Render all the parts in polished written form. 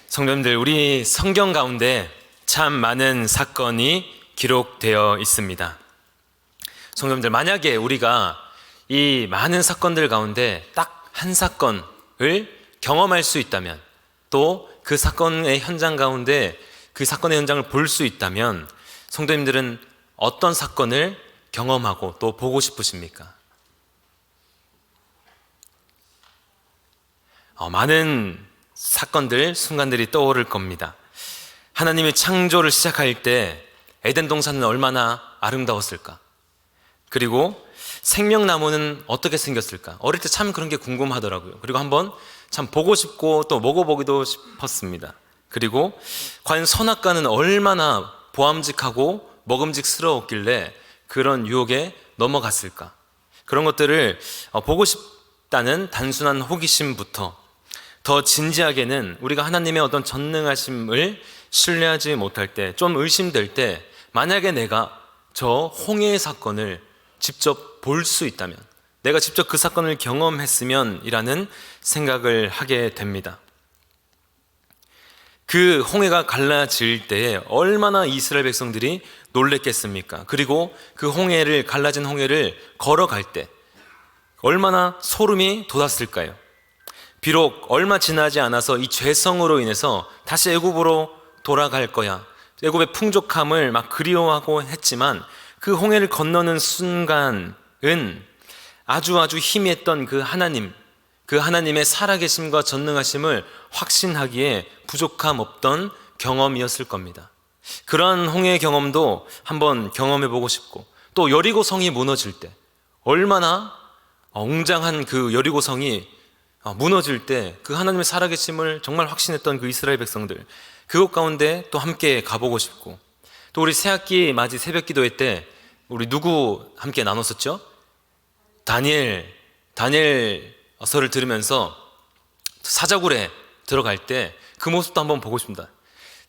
성도님들, 우리 성경 가운데 참 많은 사건이 기록되어 있습니다. 성도님들, 만약에 우리가 이 많은 사건들 가운데 딱 한 사건을 경험할 수 있다면, 또 그 사건의 현장 가운데 그 사건의 현장을 볼 수 있다면, 성도님들은 어떤 사건을 경험하고 또 보고 싶으십니까? 많은 사건들, 순간들이 떠오를 겁니다. 하나님의 창조를 시작할 때 에덴 동산은 얼마나 아름다웠을까? 그리고 생명나무는 어떻게 생겼을까? 어릴 때 참 그런 게 궁금하더라고요. 그리고 한번 참 보고 싶고 또 먹어보기도 싶었습니다. 그리고 과연 선악과는 얼마나 보암직하고 먹음직스러웠길래 그런 유혹에 넘어갔을까? 그런 것들을 보고 싶다는 단순한 호기심부터 더 진지하게는 우리가 하나님의 어떤 전능하심을 신뢰하지 못할 때, 좀 의심될 때, 만약에 내가 저 홍해의 사건을 직접 볼 수 있다면, 내가 직접 그 사건을 경험했으면 이라는 생각을 하게 됩니다. 그 홍해가 갈라질 때에 얼마나 이스라엘 백성들이 놀랬겠습니까? 그리고 그 홍해를, 갈라진 홍해를 걸어갈 때 얼마나 소름이 돋았을까요? 비록 얼마 지나지 않아서 이 죄성으로 인해서 다시 애굽으로 돌아갈 거야, 애굽의 풍족함을 막 그리워하고 했지만, 그 홍해를 건너는 순간은 아주 희미했던 그 하나님의 살아계심과 전능하심을 확신하기에 부족함 없던 경험이었을 겁니다. 그러한 홍해의 경험도 한번 경험해보고 싶고, 또 여리고 성이 무너질 때 얼마나 웅장한 그 여리고 성이 무너질 때 그 하나님의 살아계심을 정말 확신했던 그 이스라엘 백성들, 그곳 가운데 또 함께 가보고 싶고, 또 우리 새학기 맞이 새벽 기도회 때 우리 누구 함께 나눴었죠? 다니엘서를 들으면서 사자굴에 들어갈 때 그 모습도 한번 보고 싶습니다.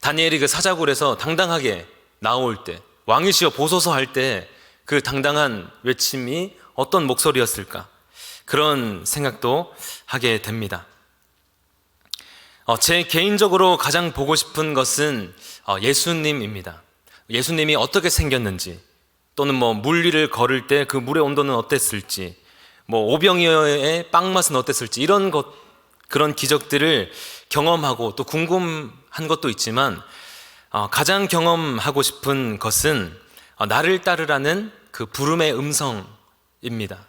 다니엘이 그 사자굴에서 당당하게 나올 때, 왕이시여 보소서 할 때 그 당당한 외침이 어떤 목소리였을까? 그런 생각도 하게 됩니다. 제 개인적으로 가장 보고 싶은 것은 예수님입니다. 예수님이 어떻게 생겼는지, 또는 물 위를 걸을 때 그 물의 온도는 어땠을지, 오병이어의 빵 맛은 어땠을지, 이런 그런 기적들을 경험하고 또 궁금한 것도 있지만, 가장 경험하고 싶은 것은 나를 따르라는 그 부름의 음성입니다.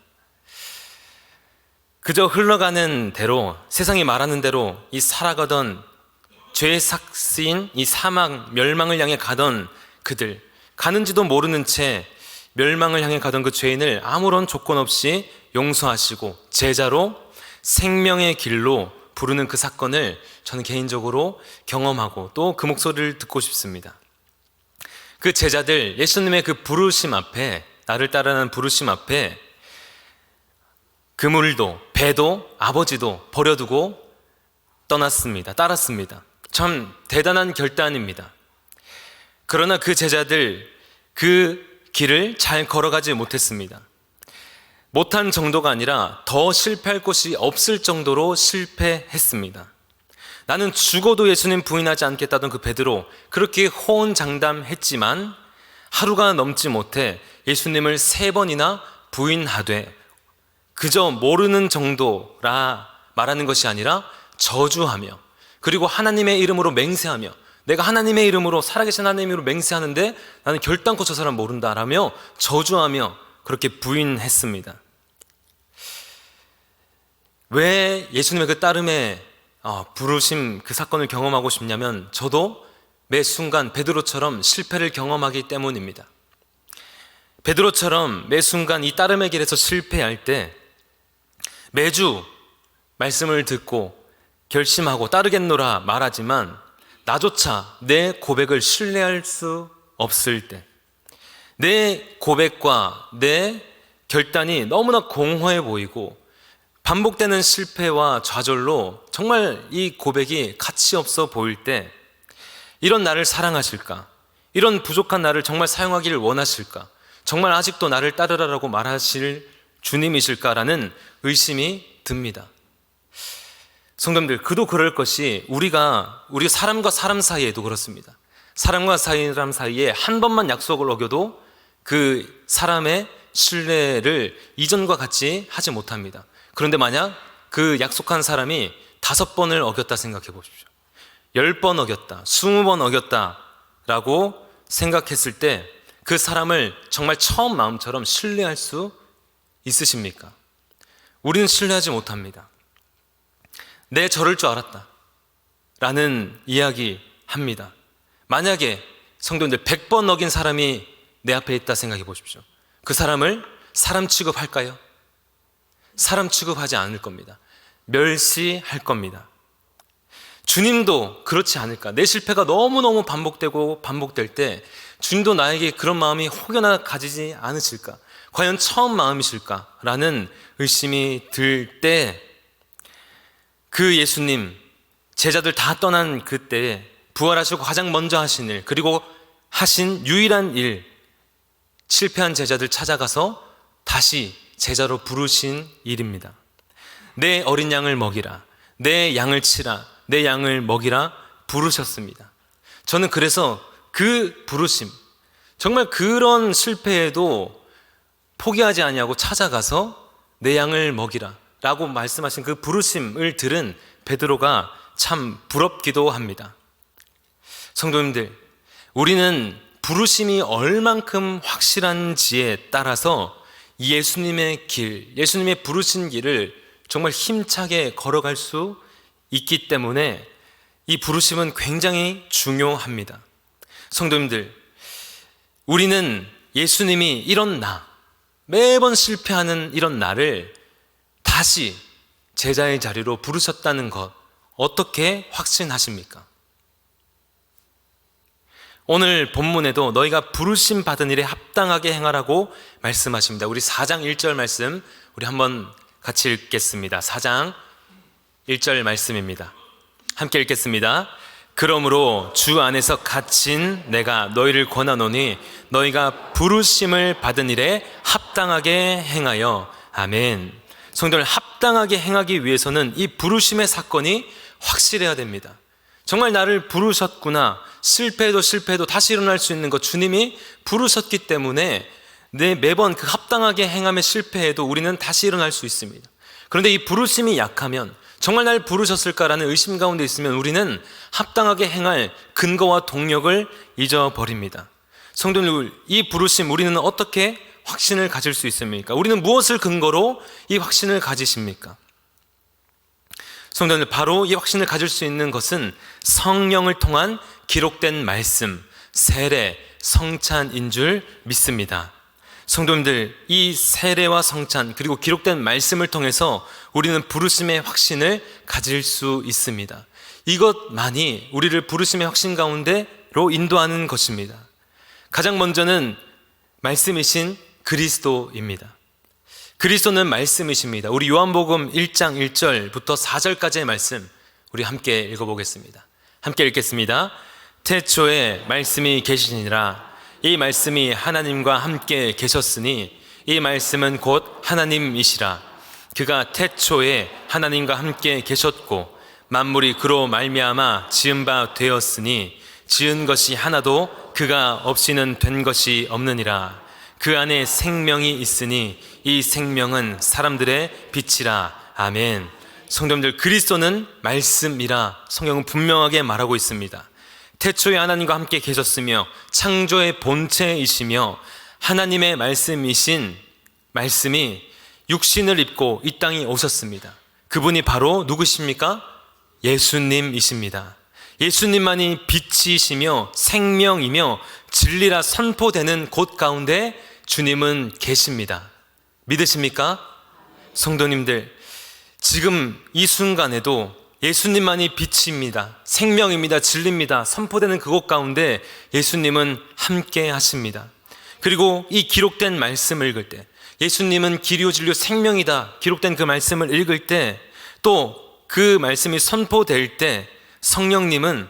그저 흘러가는 대로, 세상이 말하는 대로 이 살아가던 죄의 삭스인 이 사망, 멸망을 향해 가던 그들, 가는지도 모르는 채 멸망을 향해 가던 그 죄인을 아무런 조건 없이 용서하시고 제자로 생명의 길로 부르는 그 사건을 저는 개인적으로 경험하고 또 그 목소리를 듣고 싶습니다. 그 제자들, 예수님의 그 부르심 앞에, 나를 따르는 부르심 앞에 그물도 배도 아버지도 버려두고 따랐습니다. 참 대단한 결단입니다. 그러나 그 제자들, 그 길을 잘 걸어가지 못했습니다. 못한 정도가 아니라 더 실패할 곳이 없을 정도로 실패했습니다. 나는 죽어도 예수님 부인하지 않겠다던 그 베드로, 그렇게 호언장담했지만 하루가 넘지 못해 예수님을 3번이나 부인하되, 그저 모르는 정도라 말하는 것이 아니라 저주하며, 그리고 하나님의 이름으로 맹세하며, 내가 하나님의 이름으로, 살아계신 하나님의 이름으로 맹세하는데 나는 결단코 저 사람 모른다라며 저주하며 그렇게 부인했습니다. 왜 예수님의 그 따름의 부르심, 그 사건을 경험하고 싶냐면, 저도 매 순간 베드로처럼 실패를 경험하기 때문입니다. 베드로처럼 매 순간 이 따름의 길에서 실패할 때 매주 말씀을 듣고 결심하고 따르겠노라 말하지만 나조차 내 고백을 신뢰할 수 없을 때, 내 고백과 내 결단이 너무나 공허해 보이고 반복되는 실패와 좌절로 정말 이 고백이 가치 없어 보일 때, 이런 나를 사랑하실까? 이런 부족한 나를 정말 사용하기를 원하실까? 정말 아직도 나를 따르라고 말하실 주님이실까라는 의심이 듭니다. 성도님들, 그도 그럴 것이 우리가 사람과 사람 사이에도 그렇습니다. 사람과 사람 사이에 한 번만 약속을 어겨도 그 사람의 신뢰를 이전과 같이 하지 못합니다. 그런데 만약 그 약속한 사람이 5번을 어겼다 생각해 보십시오. 10번 어겼다, 20번 어겼다 라고 생각했을 때 그 사람을 정말 처음 마음처럼 신뢰할 수 있으십니까? 우리는 신뢰하지 못합니다. 내 저럴 줄 알았다 라는 이야기 합니다. 만약에 성도님들 100번 어긴 사람이 내 앞에 있다 생각해 보십시오. 그 사람을 사람 취급할까요? 사람 취급하지 않을 겁니다. 멸시할 겁니다. 주님도 그렇지 않을까? 내 실패가 너무너무 반복될 때 주님도 나에게 그런 마음이 혹여나 가지지 않으실까? 과연 처음 마음이실까? 라는 의심이 들 때 그 예수님, 제자들 다 떠난 그때 부활하시고 가장 먼저 하신 일, 그리고 하신 유일한 일, 실패한 제자들 찾아가서 다시 제자로 부르신 일입니다. 내 어린 양을 먹이라, 내 양을 치라, 내 양을 먹이라 부르셨습니다. 저는 그래서 그 부르심, 정말 그런 실패에도 포기하지 아니하고 찾아가서 내 양을 먹이라 라고 말씀하신 그 부르심을 들은 베드로가 참 부럽기도 합니다. 성도님들, 우리는 부르심이 얼만큼 확실한지에 따라서 예수님의 길, 예수님의 부르신 길을 정말 힘차게 걸어갈 수 있기 때문에 이 부르심은 굉장히 중요합니다. 성도님들, 우리는 예수님이 이런 매번 실패하는 이런 나를 다시 제자의 자리로 부르셨다는 것, 어떻게 확신하십니까? 오늘 본문에도 너희가 부르심 받은 일에 합당하게 행하라고 말씀하십니다. 우리 4장 1절 말씀 우리 한번 같이 읽겠습니다. 4장 1절 말씀입니다. 함께 읽겠습니다. 그러므로 주 안에서 갇힌 내가 너희를 권하노니 너희가 부르심을 받은 일에 합당하게 행하여. 아멘. 성도들, 합당하게 행하기 위해서는 이 부르심의 사건이 확실해야 됩니다. 정말 나를 부르셨구나, 실패해도 다시 일어날 수 있는 것 주님이 부르셨기 때문에 매번 그 합당하게 행함에 실패해도 우리는 다시 일어날 수 있습니다. 그런데 이 부르심이 약하면, 정말 날 부르셨을까라는 의심 가운데 있으면 우리는 합당하게 행할 근거와 동력을 잊어버립니다. 성도들, 이 부르심 우리는 어떻게 확신을 가질 수 있습니까? 우리는 무엇을 근거로 이 확신을 가지십니까? 성도들, 바로 이 확신을 가질 수 있는 것은 성령을 통한 기록된 말씀, 세례, 성찬인 줄 믿습니다. 성도님들, 이 세례와 성찬 그리고 기록된 말씀을 통해서 우리는 부르심의 확신을 가질 수 있습니다. 이것만이 우리를 부르심의 확신 가운데로 인도하는 것입니다. 가장 먼저는 말씀이신 그리스도입니다. 그리스도는 말씀이십니다. 우리 요한복음 1장 1절부터 4절까지의 말씀 우리 함께 읽어보겠습니다. 함께 읽겠습니다. 태초에 말씀이 계시니라. 이 말씀이 하나님과 함께 계셨으니 이 말씀은 곧 하나님이시라. 그가 태초에 하나님과 함께 계셨고 만물이 그로 말미암아 지은 바 되었으니 지은 것이 하나도 그가 없이는 된 것이 없느니라. 그 안에 생명이 있으니 이 생명은 사람들의 빛이라. 아멘. 성도님들, 그리스도는 말씀이라 성경은 분명하게 말하고 있습니다. 태초에 하나님과 함께 계셨으며 창조의 본체이시며 하나님의 말씀이신 말씀이 육신을 입고 이 땅에 오셨습니다. 그분이 바로 누구십니까? 예수님이십니다. 예수님만이 빛이시며 생명이며 진리라 선포되는 곳 가운데 주님은 계십니다. 믿으십니까? 성도님들, 지금 이 순간에도 예수님만이 빛입니다. 생명입니다. 진리입니다. 선포되는 그곳 가운데 예수님은 함께 하십니다. 그리고 이 기록된 말씀을 읽을 때, 예수님은 길이요 진리요 생명이다 기록된 그 말씀을 읽을 때, 또 그 말씀이 선포될 때 성령님은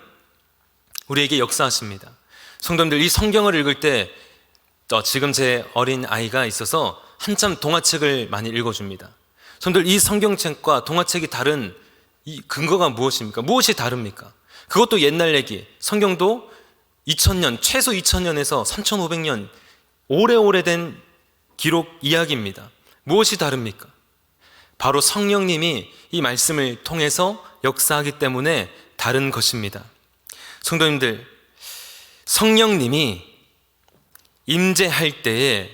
우리에게 역사하십니다. 성도님들, 이 성경을 읽을 때 지금 제 어린 아이가 있어서 한참 동화책을 많이 읽어줍니다. 성도들, 이 성경책과 동화책이 다른 이 근거가 무엇입니까? 무엇이 다릅니까? 그것도 옛날 얘기. 성경도 2000년, 최소 2000년에서 3500년 오래오래된 기록 이야기입니다. 무엇이 다릅니까? 바로 성령님이 이 말씀을 통해서 역사하기 때문에 다른 것입니다. 성도님들, 성령님이 임재할 때에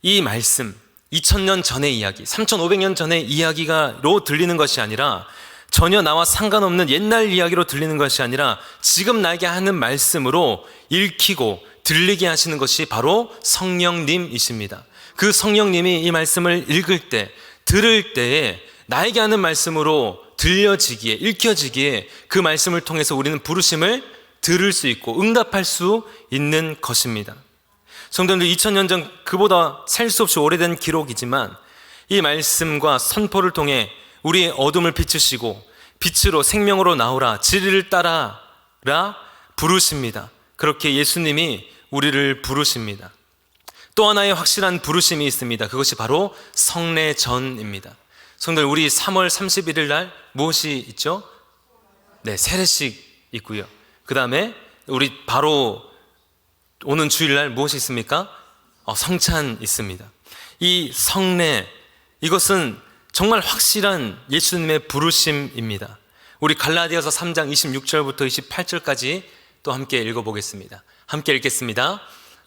이 말씀, 2000년 전의 이야기, 3500년 전의 이야기로 들리는 것이 아니라 전혀 나와 상관없는 옛날 이야기로 들리는 것이 아니라 지금 나에게 하는 말씀으로 읽히고 들리게 하시는 것이 바로 성령님이십니다. 그 성령님이 이 말씀을 읽을 때, 들을 때에 나에게 하는 말씀으로 들려지기에, 읽혀지기에 그 말씀을 통해서 우리는 부르심을 들을 수 있고 응답할 수 있는 것입니다. 성도님들, 2000년 전 그보다 셀 수 없이 오래된 기록이지만 이 말씀과 선포를 통해 우리의 어둠을 비추시고 빛으로 생명으로 나오라, 진리를 따라라 부르십니다. 그렇게 예수님이 우리를 부르십니다. 또 하나의 확실한 부르심이 있습니다. 그것이 바로 성례전입니다. 성도들, 우리 3월 31일 날 무엇이 있죠? 네, 세례식 있고요. 그 다음에 우리 바로 오는 주일날 무엇이 있습니까? 성찬 있습니다. 이 성례, 이것은 정말 확실한 예수님의 부르심입니다. 우리 갈라디아서 3장 26절부터 28절까지 또 함께 읽어보겠습니다. 함께 읽겠습니다.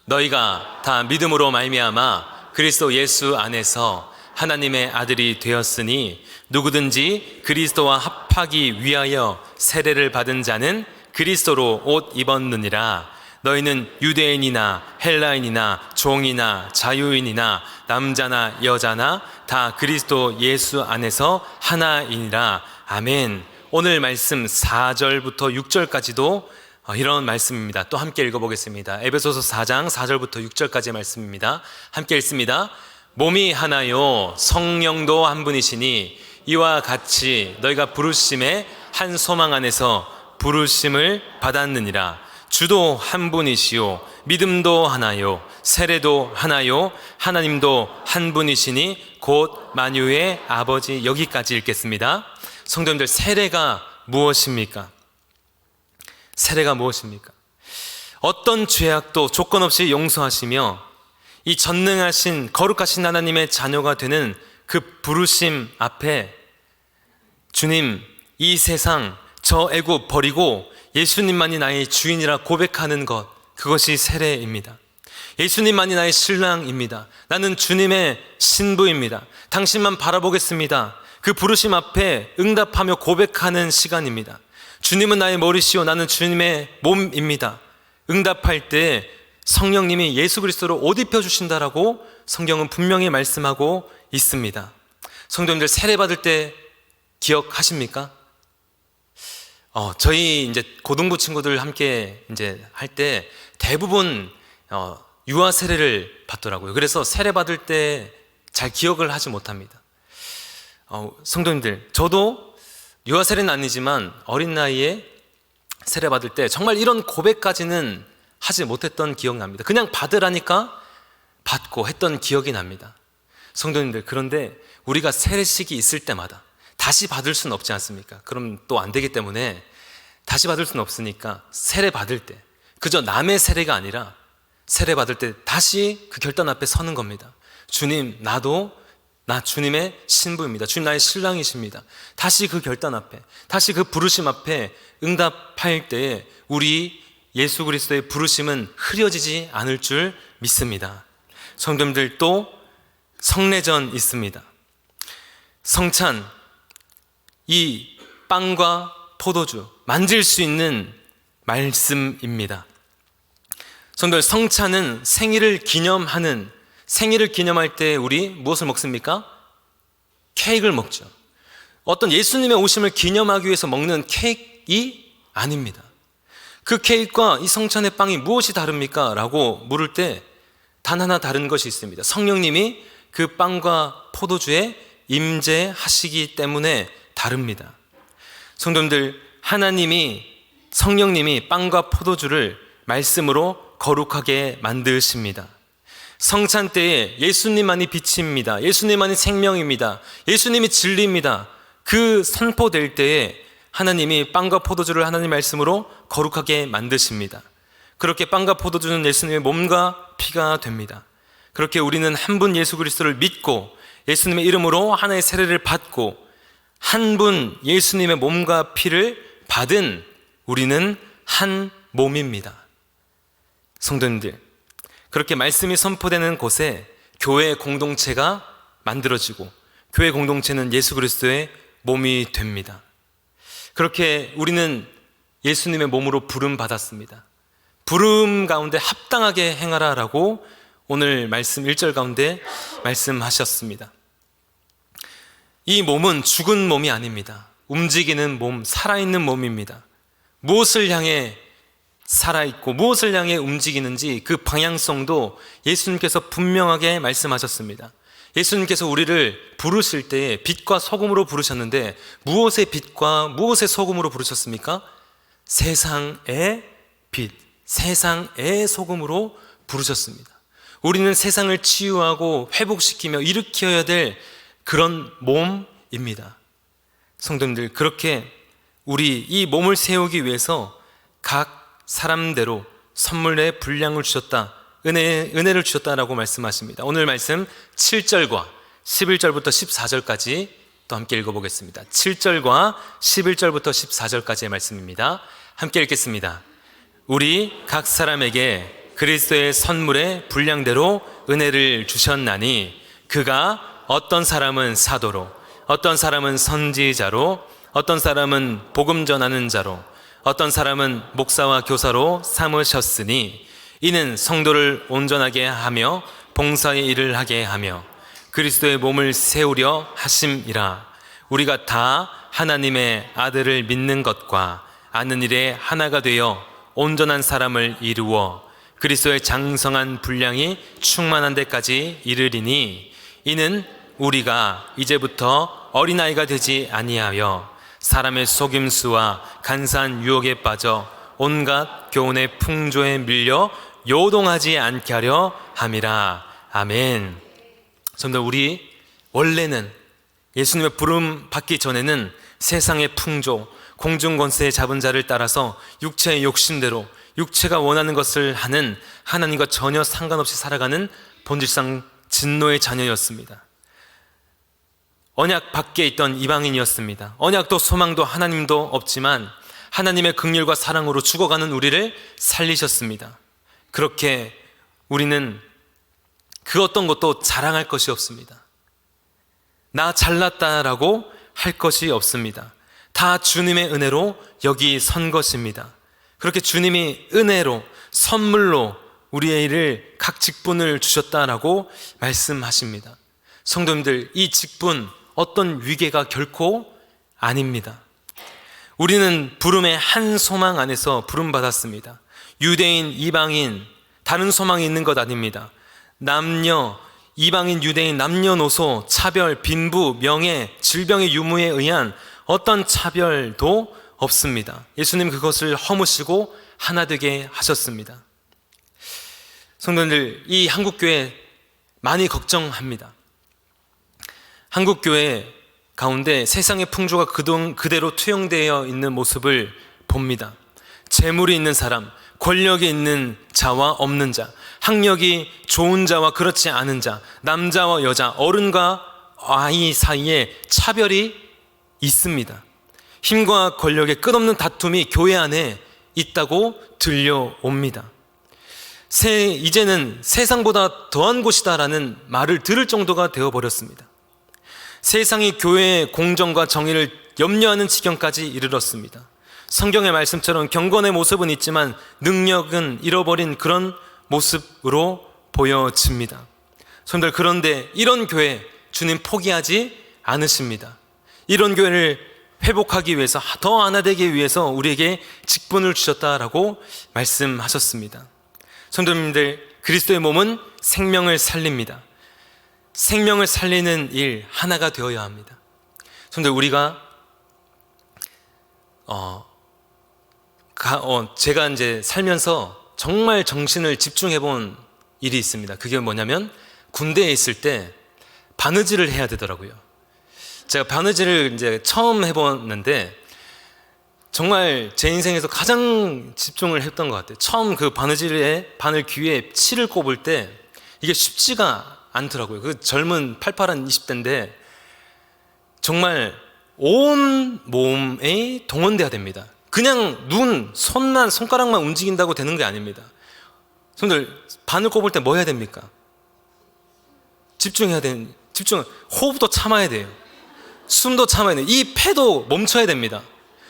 너희가 다 믿음으로 말미암아 그리스도 예수 안에서 하나님의 아들이 되었으니 누구든지 그리스도와 합하기 위하여 세례를 받은 자는 그리스도로 옷 입었느니라. 너희는 유대인이나 헬라인이나 종이나 자유인이나 남자나 여자나 다 그리스도 예수 안에서 하나이니라. 아멘. 오늘 말씀 4절부터 6절까지도 이런 말씀입니다. 또 함께 읽어보겠습니다. 에베소서 4장 4절부터 6절까지의 말씀입니다. 함께 읽습니다. 몸이 하나요 성령도 한 분이시니 이와 같이 너희가 부르심의 한 소망 안에서 부르심을 받았느니라. 주도 한 분이시요 믿음도 하나요 세례도 하나요 하나님도 한 분이시니 곧 만유의 아버지. 여기까지 읽겠습니다. 성도님들, 세례가 무엇입니까? 세례가 무엇입니까? 어떤 죄악도 조건 없이 용서하시며 이 전능하신 거룩하신 하나님의 자녀가 되는 그 부르심 앞에 주님, 이 세상 저 애굽 버리고 예수님만이 나의 주인이라 고백하는 것, 그것이 세례입니다. 예수님만이 나의 신랑입니다. 나는 주님의 신부입니다. 당신만 바라보겠습니다. 그 부르심 앞에 응답하며 고백하는 시간입니다. 주님은 나의 머리시요 나는 주님의 몸입니다. 응답할 때 성령님이 예수 그리스도로 옷 입혀주신다라고 성경은 분명히 말씀하고 있습니다. 성도님들, 세례 받을 때 기억하십니까? 저희 이제 고등부 친구들 함께 이제 할 때 대부분 유아 세례를 받더라고요. 그래서 세례 받을 때 잘 기억을 하지 못합니다. 성도님들, 저도 유아 세례는 아니지만 어린 나이에 세례 받을 때 정말 이런 고백까지는 하지 못했던 기억납니다. 그냥 받으라니까 받고 했던 기억이 납니다. 성도님들, 그런데 우리가 세례식이 있을 때마다 다시 받을 수는 없지 않습니까? 그럼 또 안 되기 때문에 다시 받을 수는 없으니까 세례 받을 때 그저 남의 세례가 아니라 세례 받을 때 다시 그 결단 앞에 서는 겁니다. 주님, 나 주님의 신부입니다. 주님 나의 신랑이십니다. 다시 그 결단 앞에, 다시 그 부르심 앞에 응답할 때에 우리 예수 그리스도의 부르심은 흐려지지 않을 줄 믿습니다. 성도님들, 또 성례전 있습니다. 성찬, 이 빵과 포도주 만질 수 있는 말씀입니다. 성도들, 성찬은 생일을 기념할 때 우리 무엇을 먹습니까? 케이크를 먹죠. 어떤 예수님의 오심을 기념하기 위해서 먹는 케이크 아닙니다. 그 케이크와 이 성찬의 빵이 무엇이 다릅니까? 라고 물을 때 단 하나 다른 것이 있습니다. 성령님이 그 빵과 포도주에 임재하시기 때문에 다릅니다. 성도님들, 성령님이 빵과 포도주를 말씀으로 거룩하게 만드십니다. 성찬 때에 예수님만이 빛입니다. 예수님만이 생명입니다. 예수님이 진리입니다. 그 선포될 때에 하나님이 빵과 포도주를 하나님 말씀으로 거룩하게 만드십니다. 그렇게 빵과 포도주는 예수님의 몸과 피가 됩니다. 그렇게 우리는 한 분 예수 그리스도를 믿고 예수님의 이름으로 하나의 세례를 받고 한 분 예수님의 몸과 피를 받은 우리는 한 몸입니다. 성도님들, 그렇게 말씀이 선포되는 곳에 교회 공동체가 만들어지고 교회 공동체는 예수 그리스도의 몸이 됩니다. 그렇게 우리는 예수님의 몸으로 부름 받았습니다. 부름 가운데 합당하게 행하라라고 오늘 말씀 1절 가운데 말씀하셨습니다. 이 몸은 죽은 몸이 아닙니다. 움직이는 몸, 살아있는 몸입니다. 무엇을 향해 살아있고 무엇을 향해 움직이는지 그 방향성도 예수님께서 분명하게 말씀하셨습니다. 예수님께서 우리를 부르실 때 빛과 소금으로 부르셨는데 무엇의 빛과 무엇의 소금으로 부르셨습니까? 세상의 빛, 세상의 소금으로 부르셨습니다. 우리는 세상을 치유하고 회복시키며 일으켜야 될 그런 몸입니다. 성도님들, 그렇게 우리 이 몸을 세우기 위해서 각 사람대로 선물의 분량을 주셨다, 은혜를 주셨다라고 말씀하십니다. 오늘 말씀 7절과 11절부터 14절까지 또 함께 읽어보겠습니다. 7절과 11절부터 14절까지의 말씀입니다. 함께 읽겠습니다. 우리 각 사람에게 그리스도의 선물의 분량대로 은혜를 주셨나니 그가 어떤 사람은 사도로, 어떤 사람은 선지자로, 어떤 사람은 복음 전하는 자로, 어떤 사람은 목사와 교사로 삼으셨으니 이는 성도를 온전하게 하며 봉사의 일을 하게 하며 그리스도의 몸을 세우려 하심이라. 우리가 다 하나님의 아들을 믿는 것과 아는 일에 하나가 되어 온전한 사람을 이루어 그리스도의 장성한 분량이 충만한 데까지 이르리니 이는 우리가 이제부터 어린아이가 되지 아니하여 사람의 속임수와 간사한 유혹에 빠져 온갖 교훈의 풍조에 밀려 요동하지 않게 하려 함이라. 아멘. 정말 우리 원래는 예수님의 부름 받기 전에는 세상의 풍조, 공중권세에 잡은 자를 따라서 육체의 욕심대로 육체가 원하는 것을 하는 하나님과 전혀 상관없이 살아가는 본질상 진노의 자녀였습니다. 언약 밖에 있던 이방인이었습니다. 언약도 소망도 하나님도 없지만 하나님의 긍휼과 사랑으로 죽어가는 우리를 살리셨습니다. 그렇게 우리는 그 어떤 것도 자랑할 것이 없습니다. 나 잘났다라고 할 것이 없습니다. 다 주님의 은혜로 여기 선 것입니다. 그렇게 주님이 은혜로 선물로 우리의 각 직분을 주셨다라고 말씀하십니다. 성도님들, 이 직분 어떤 위계가 결코 아닙니다. 우리는 부름의 한 소망 안에서 부름받았습니다. 유대인, 이방인, 다른 소망이 있는 것 아닙니다. 남녀, 이방인, 유대인, 남녀노소, 차별, 빈부, 명예, 질병의 유무에 의한 어떤 차별도 없습니다. 예수님 그것을 허무시고 하나 되게 하셨습니다. 성도님들, 이 한국교회 많이 걱정합니다. 한국교회 가운데 세상의 풍조가 그대로 투영되어 있는 모습을 봅니다. 재물이 있는 사람, 권력이 있는 자와 없는 자, 학력이 좋은 자와 그렇지 않은 자, 남자와 여자, 어른과 아이 사이에 차별이 있습니다. 힘과 권력의 끝없는 다툼이 교회 안에 있다고 들려옵니다. 이제는 세상보다 더한 곳이다라는 말을 들을 정도가 되어버렸습니다. 세상이 교회의 공정과 정의를 염려하는 지경까지 이르렀습니다. 성경의 말씀처럼 경건의 모습은 있지만 능력은 잃어버린 그런 모습으로 보여집니다. 손들, 그런데 이런 교회 주님 포기하지 않으십니다. 이런 교회를 회복하기 위해서, 더 하나 되기 위해서 우리에게 직분을 주셨다라고 말씀하셨습니다. 성도님들, 그리스도의 몸은 생명을 살립니다. 생명을 살리는 일 하나가 되어야 합니다. 성도들, 우리가 제가 이제 살면서 정말 정신을 집중해 본 일이 있습니다. 그게 뭐냐면 군대에 있을 때 바느질을 해야 되더라고요. 제가 바느질을 이제 처음 해봤는데 정말 제 인생에서 가장 집중을 했던 것 같아요. 처음 그 바느질에 바늘 귀에 실을 꼽을 때 이게 쉽지가 않더라고요. 그 젊은 팔팔한 20대인데 정말 온 몸에 동원돼야 됩니다. 그냥 손가락만 움직인다고 되는 게 아닙니다. 손들 바늘 꼽을 때 뭐 해야 됩니까? 집중, 호흡도 참아야 돼요. 숨도 참아야 돼요. 이 폐도 멈춰야 됩니다.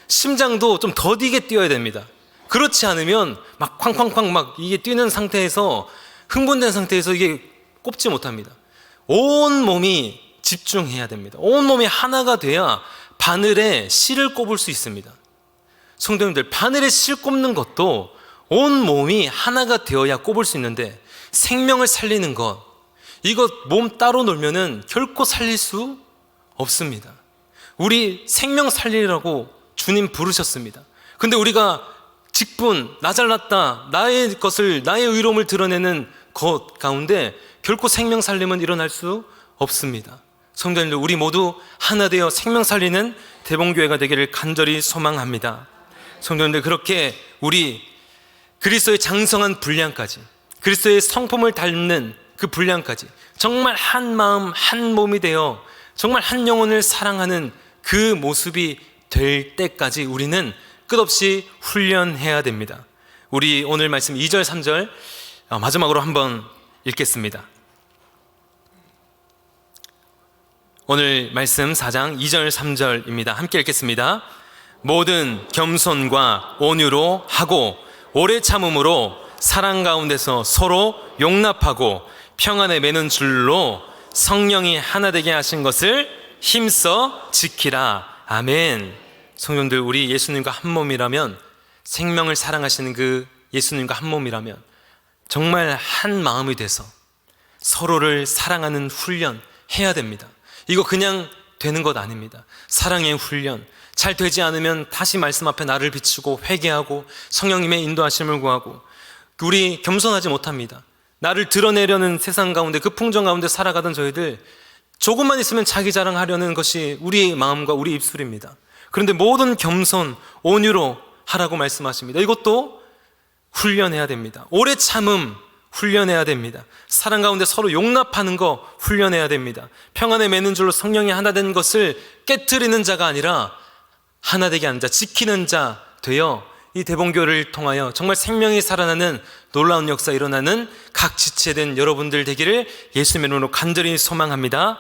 심장도 좀 더디게 뛰어야 됩니다. 그렇지 않으면 막 쾅쾅쾅 막 이게 뛰는 상태에서 흥분된 상태에서 이게 꼽지 못합니다. 온 몸이 집중해야 됩니다. 온 몸이 하나가 돼야 바늘에 실을 꼽을 수 있습니다. 성도님들, 바늘에 실 꼽는 것도 온 몸이 하나가 되어야 꼽을 수 있는데 생명을 살리는 것, 이것 몸 따로 놀면은 결코 살릴 수 없습니다. 우리 생명 살리라고 주님 부르셨습니다. 근데 우리가 직분, 나 잘났다, 나의 것을, 나의 의로움을 드러내는 것 가운데 결코 생명 살림은 일어날 수 없습니다. 성도님들, 우리 모두 하나 되어 생명 살리는 대봉교회가 되기를 간절히 소망합니다. 성도님들, 그렇게 우리 그리스도의 장성한 분량까지, 그리스도의 성품을 닮는 그 분량까지 정말 한 마음 한 몸이 되어 정말 한 영혼을 사랑하는 그 모습이 될 때까지 우리는 끝없이 훈련해야 됩니다. 우리 오늘 말씀 2절 3절 마지막으로 한번 읽겠습니다. 오늘 말씀 4장 2절 3절입니다. 함께 읽겠습니다. 모든 겸손과 온유로 하고 오래 참음으로 사랑 가운데서 서로 용납하고 평안에 매는 줄로 성령이 하나 되게 하신 것을 힘써 지키라. 아멘. 성도님들, 우리 예수님과 한 몸이라면, 생명을 사랑하시는 그 예수님과 한 몸이라면 정말 한 마음이 돼서 서로를 사랑하는 훈련 해야 됩니다. 이거 그냥 되는 것 아닙니다. 사랑의 훈련. 잘 되지 않으면 다시 말씀 앞에 나를 비추고 회개하고 성령님의 인도하심을 구하고, 우리 겸손하지 못합니다. 나를 드러내려는 세상 가운데, 그 풍정 가운데 살아가던 저희들 조금만 있으면 자기 자랑하려는 것이 우리의 마음과 우리 입술입니다. 그런데 모든 겸손, 온유로 하라고 말씀하십니다. 이것도 훈련해야 됩니다. 오래 참음 훈련해야 됩니다. 사랑 가운데 서로 용납하는 거 훈련해야 됩니다. 평안에 매는 줄로 성령이 하나 된 것을 깨트리는 자가 아니라 하나 되게 하는 자, 지키는 자 되어 이 대봉교를 통하여 정말 생명이 살아나는 놀라운 역사 일어나는 각 지체된 여러분들 되기를 예수님의 이름으로 간절히 소망합니다.